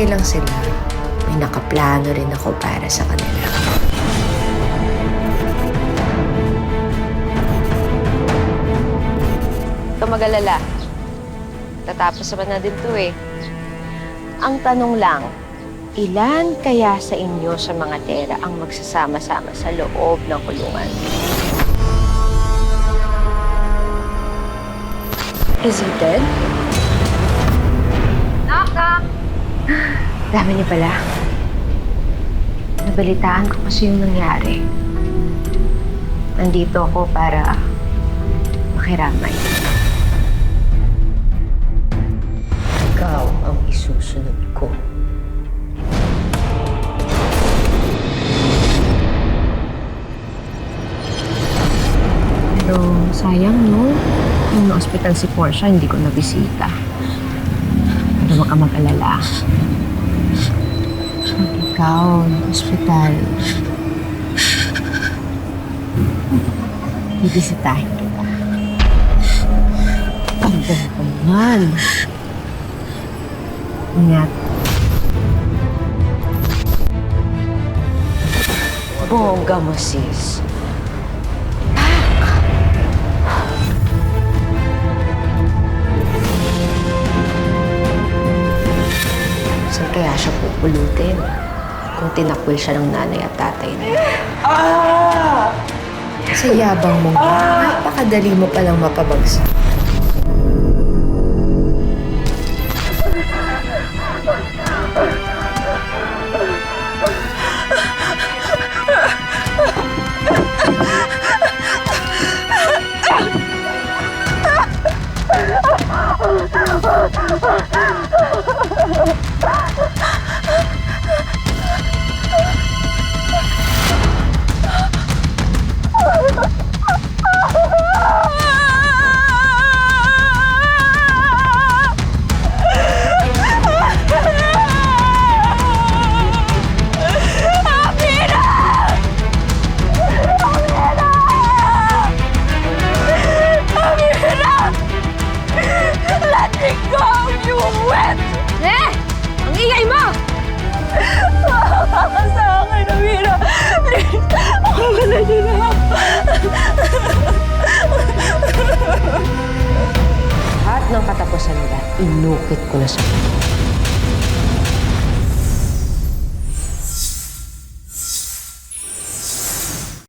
Maghintay lang sila. May nakaplano rin ako para sa kanila. Huwag ka mag-alala. Tatapos naman na din to eh. Ang tanong lang, ilan kaya sa inyo sa mga tera ang magsasama-sama sa loob ng kulungan? Is he dead? Knock, knock! Dami niya pala. Nabalitaan ko kasi yung nangyari. Nandito ako para makiramay. Ikaw ang isusunod ko. Pero sayang, no? Yung na-hospital si Portia, hindi ko nabisita. Pero wag ka mag-alala. Pag ikaw, hospital, bibisitahin kita. Ang ganda naman. Ingat. Bongga mo, sis. Saan kaya siya pupulutin? Kung tinakwil siya ng nanay at tatay niya. Sa yabang mong napakadali mo palang mapabagsak. Ang ingay mo! Sa akin, Amira. Ako ka na dyan na. Lahat ng katapusan nila, inukit ko na sa